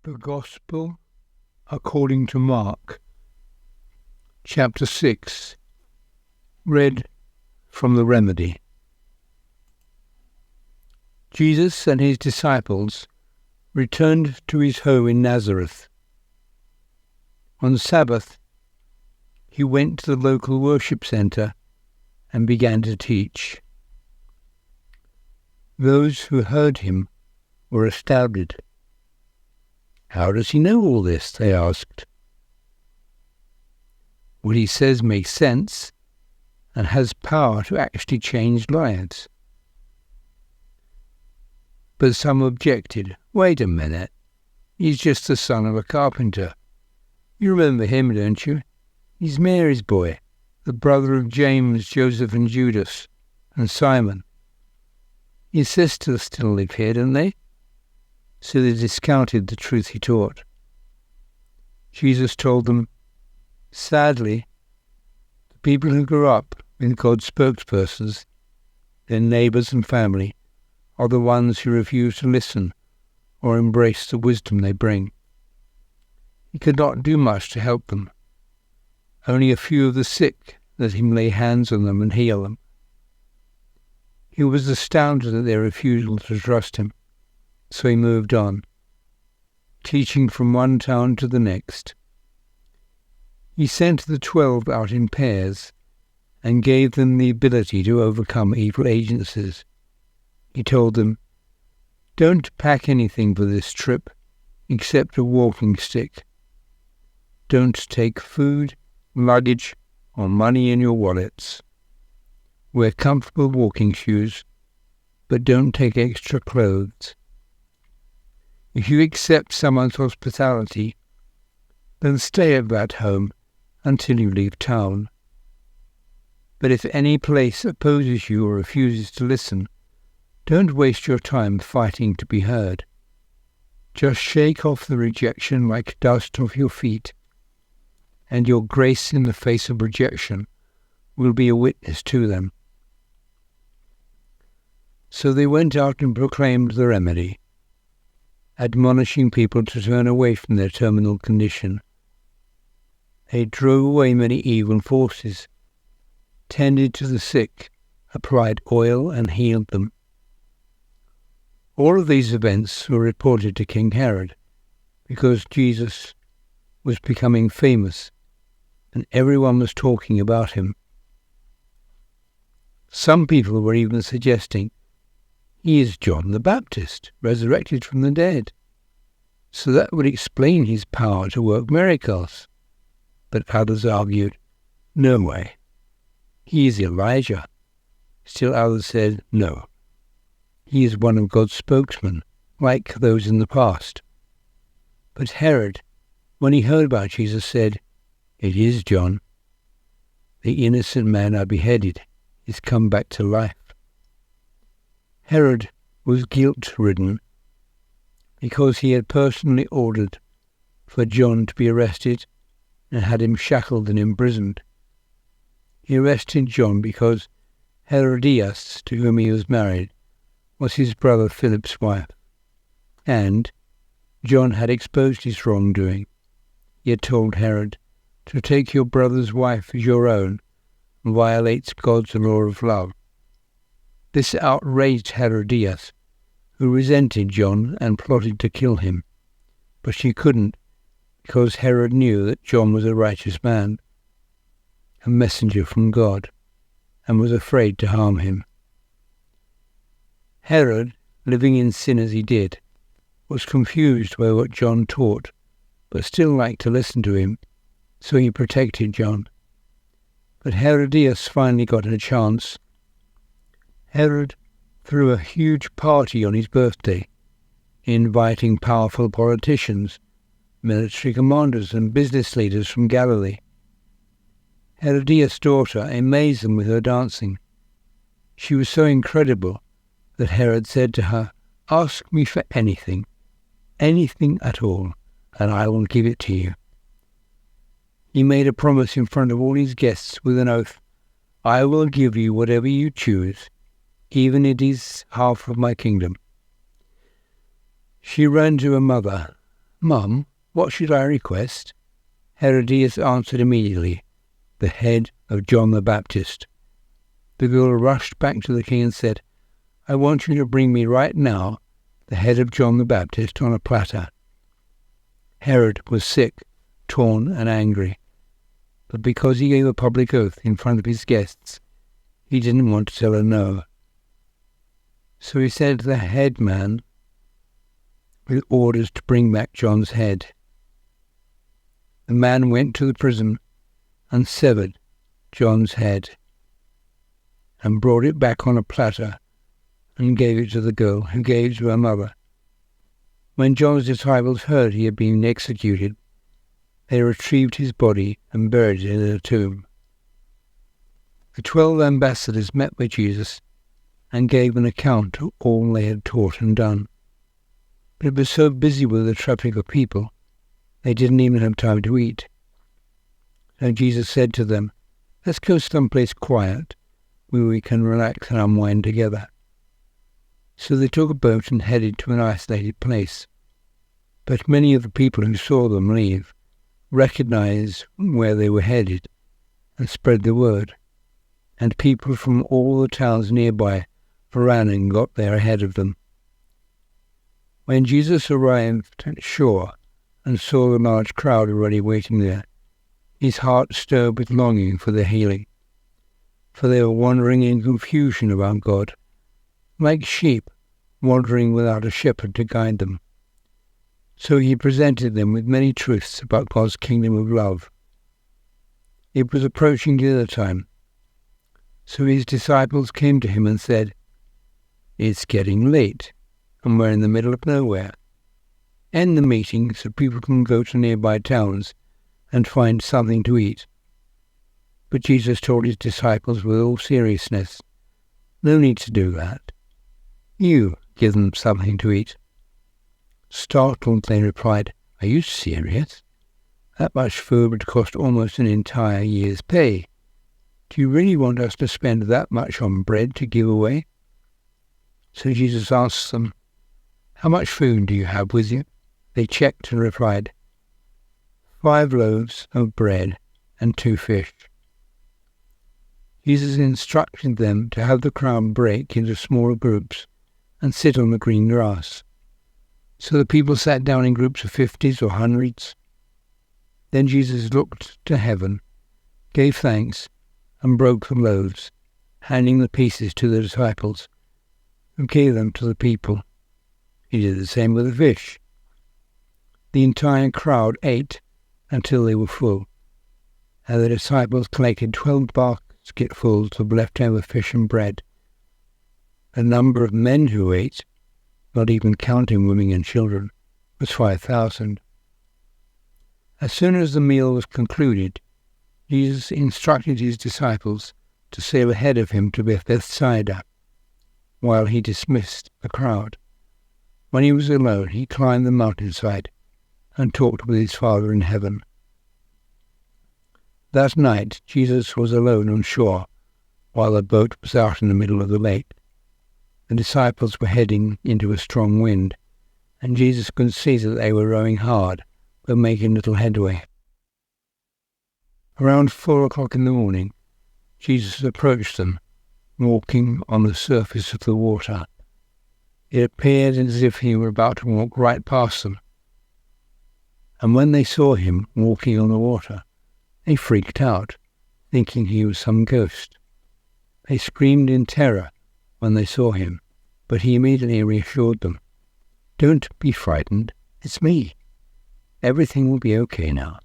The Gospel according to Mark, chapter 6, read from the Remedy. Jesus and his disciples returned to his home in Nazareth. On Sabbath, he went to the local worship centre and began to teach. Those who heard him were astounded. "How does he know all this?" they asked. "What he says makes sense and has power to actually change lives." But some objected. "Wait a minute. He's just the son of a carpenter. You remember him, don't you? He's Mary's boy, the brother of James, Joseph and Judas, and Simon. His sisters still live here, don't they?" So they discounted the truth he taught. Jesus told them, "Sadly, the people who grew up with God's spokespersons, their neighbours and family, are the ones who refuse to listen or embrace the wisdom they bring." He could not do much to help them. Only a few of the sick let him lay hands on them and heal them. He was astounded at their refusal to trust him. So he moved on, teaching from one town to the next. He sent the 12 out in pairs and gave them the ability to overcome evil agencies. He told them, "Don't pack anything for this trip except a walking stick. Don't take food, luggage, or money in your wallets. Wear comfortable walking shoes, but don't take extra clothes. If you accept someone's hospitality, then stay at that home until you leave town. But if any place opposes you or refuses to listen, don't waste your time fighting to be heard. Just shake off the rejection like dust off your feet, and your grace in the face of rejection will be a witness to them." So they went out and proclaimed the remedy, admonishing people to turn away from their terminal condition. They drove away many evil forces, tended to the sick, applied oil, and healed them. All of these events were reported to King Herod, because Jesus was becoming famous, and everyone was talking about him. Some people were even suggesting, "He is John the Baptist, resurrected from the dead. So that would explain his power to work miracles." But others argued, "No way. He is Elijah." Still others said, "No. He is one of God's spokesmen, like those in the past." But Herod, when he heard about Jesus, said, "It is John. The innocent man I beheaded is come back to life." Herod was guilt-ridden because he had personally ordered for John to be arrested and had him shackled and imprisoned. He arrested John because Herodias, to whom he was married, was his brother Philip's wife, and John had exposed his wrongdoing. He had told Herod, "To take your brother's wife as your own violates God's law of love." This outraged Herodias, who resented John and plotted to kill him. But she couldn't, because Herod knew that John was a righteous man, a messenger from God, and was afraid to harm him. Herod, living in sin as he did, was confused by what John taught, but still liked to listen to him, so he protected John. But Herodias finally got a chance. Herod threw a huge party on his birthday, inviting powerful politicians, military commanders, and business leaders from Galilee. Herodias' daughter amazed them with her dancing. She was so incredible that Herod said to her, "Ask me for anything at all, and I will give it to you." He made a promise in front of all his guests with an oath, "I will give you whatever you choose, even it is half of my kingdom." She ran to her mother, "Mum, what should I request?" Herodias answered immediately, "The head of John the Baptist." The girl rushed back to the king and said, "I want you to bring me right now the head of John the Baptist on a platter." Herod was sick, torn, and angry, but because he gave a public oath in front of his guests, he didn't want to tell her no. So he sent the head man with orders to bring back John's head. The man went to the prison and severed John's head and brought it back on a platter and gave it to the girl, who gave it to her mother. When John's disciples heard he had been executed, they retrieved his body and buried it in a tomb. The 12 ambassadors met with Jesus and gave an account of all they had taught and done. But it was so busy with the traffic of people, they didn't even have time to eat. So Jesus said to them, "Let's go someplace quiet where we can relax and unwind together." So they took a boat and headed to an isolated place. But many of the people who saw them leave recognized where they were headed and spread the word, and people from all the towns nearby ran and got there ahead of them. When Jesus arrived at shore and saw the large crowd already waiting there, his heart stirred with longing for their healing, for they were wandering in confusion about God, like sheep wandering without a shepherd to guide them. So he presented them with many truths about God's kingdom of love. It was approaching dinner time, so his disciples came to him and said, "It's getting late, and we're in the middle of nowhere. End the meeting so people can go to nearby towns and find something to eat." But Jesus told his disciples with all seriousness, "No need to do that. You give them something to eat." Startled, they replied, "Are you serious? That much food would cost almost an entire year's pay. Do you really want us to spend that much on bread to give away?" So Jesus asked them, "How much food do you have with you?" They checked and replied, 5 loaves of bread and 2 fish. Jesus instructed them to have the crowd break into smaller groups and sit on the green grass. So the people sat down in groups of 50s or 100s. Then Jesus looked to heaven, gave thanks, and broke the loaves, handing the pieces to the disciples, who gave them to the people. He did the same with the fish. The entire crowd ate until they were full, and the disciples collected 12 basketfuls of leftover fish and bread. The number of men who ate, not even counting women and children, was 5,000. As soon as the meal was concluded, Jesus instructed his disciples to sail ahead of him to Bethsaida, while he dismissed the crowd. When he was alone, he climbed the mountainside and talked with his Father in heaven. That night, Jesus was alone on shore, while the boat was out in the middle of the lake. The disciples were heading into a strong wind, and Jesus could see that they were rowing hard, but making little headway. Around 4 o'clock in the morning, Jesus approached them, walking on the surface of the water. It appeared as if he were about to walk right past them. And when they saw him walking on the water, they freaked out, thinking he was some ghost. They screamed in terror when they saw him, but he immediately reassured them. "Don't be frightened, it's me. Everything will be okay now."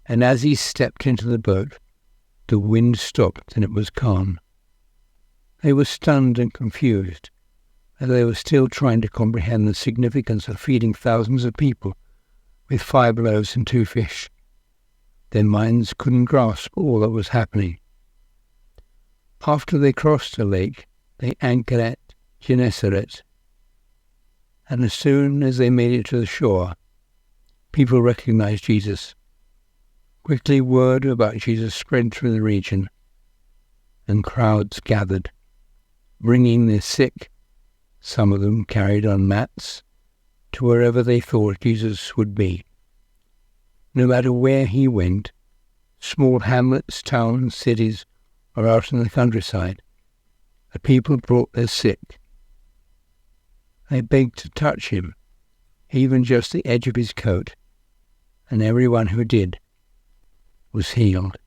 And as he stepped into the boat, the wind stopped and it was calm. They were stunned and confused, as they were still trying to comprehend the significance of feeding thousands of people with 5 loaves and 2 fish. Their minds couldn't grasp all that was happening. After they crossed the lake, they anchored at Gennesaret, and as soon as they made it to the shore, people recognized Jesus. Quickly word about Jesus spread through the region, and crowds gathered, bringing their sick, some of them carried on mats, to wherever they thought Jesus would be. No matter where he went, small hamlets, towns, cities, or out in the countryside, the people brought their sick. They begged to touch him, even just the edge of his coat, and everyone who did was healed.